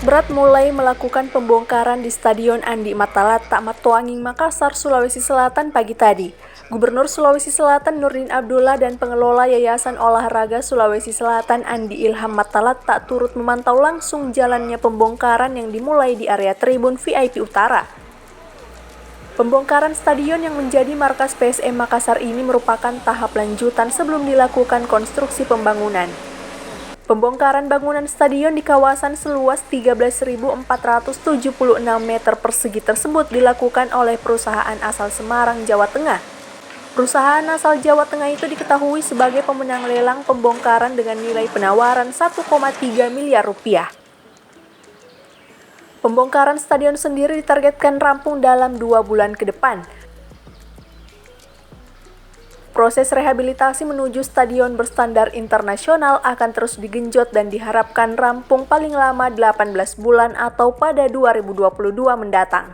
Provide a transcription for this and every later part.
berat mulai melakukan pembongkaran di Stadion Andi Matalatta, Matoanging, Makassar, Sulawesi Selatan pagi tadi. Gubernur Sulawesi Selatan Nurdin Abdullah dan pengelola Yayasan Olahraga Sulawesi Selatan Andi Ilham Matalatta turut memantau langsung jalannya pembongkaran yang dimulai di area tribun VIP Utara. Pembongkaran stadion yang menjadi markas PSM Makassar ini merupakan tahap lanjutan sebelum dilakukan konstruksi pembangunan. Pembongkaran bangunan stadion di kawasan seluas 13.476 meter persegi tersebut dilakukan oleh perusahaan asal Semarang, Jawa Tengah. Perusahaan asal Jawa Tengah itu diketahui sebagai pemenang lelang pembongkaran dengan nilai penawaran 1,3 miliar rupiah. Pembongkaran stadion sendiri ditargetkan rampung dalam 2 bulan ke depan. Proses rehabilitasi menuju stadion berstandar internasional akan terus digenjot dan diharapkan rampung paling lama 18 bulan atau pada 2022 mendatang.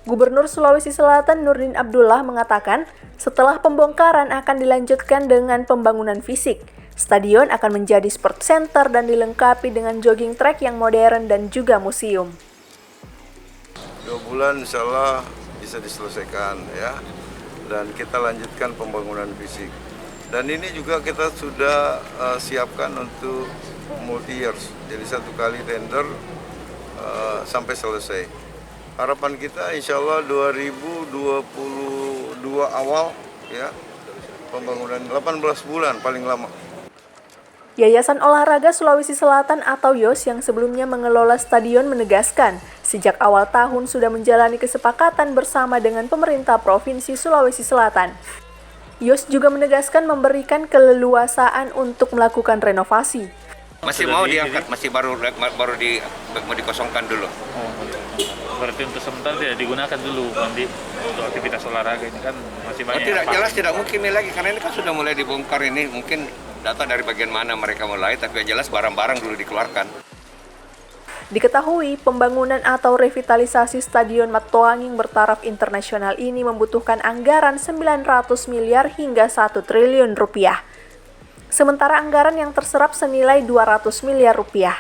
Gubernur Sulawesi Selatan Nurdin Abdullah mengatakan, setelah pembongkaran akan dilanjutkan dengan pembangunan fisik. Stadion akan menjadi sport center dan dilengkapi dengan jogging track yang modern dan juga museum. 2 bulan insya Allah bisa diselesaikan ya. Dan kita lanjutkan pembangunan fisik. Dan ini juga kita sudah siapkan untuk multi years, jadi 1 kali tender sampai selesai. Harapan kita insya Allah 2022 awal ya, pembangunan 18 bulan paling lama. Yayasan Olahraga Sulawesi Selatan atau YOS yang sebelumnya mengelola stadion menegaskan, sejak awal tahun sudah menjalani kesepakatan bersama dengan pemerintah Provinsi Sulawesi Selatan. YOS juga menegaskan memberikan keleluasaan untuk melakukan renovasi. Masih mau diangkat, masih baru mau dikosongkan dulu. Berarti untuk sementara tidak digunakan dulu nanti untuk aktivitas olahraga ini kan masih banyak. Tidak jelas, tidak mungkin ini lagi karena ini kan sudah mulai dibongkar ini, mungkin data dari bagian mana mereka mulai, tapi yang jelas barang-barang dulu dikeluarkan. Diketahui pembangunan atau revitalisasi Stadion Matoanging bertaraf internasional ini membutuhkan anggaran 900 miliar hingga 1 triliun rupiah. Sementara anggaran yang terserap senilai 200 miliar rupiah.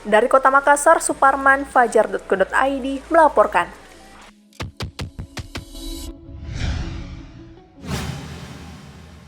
Dari Kota Makassar, Suparman, Fajar.co.id melaporkan.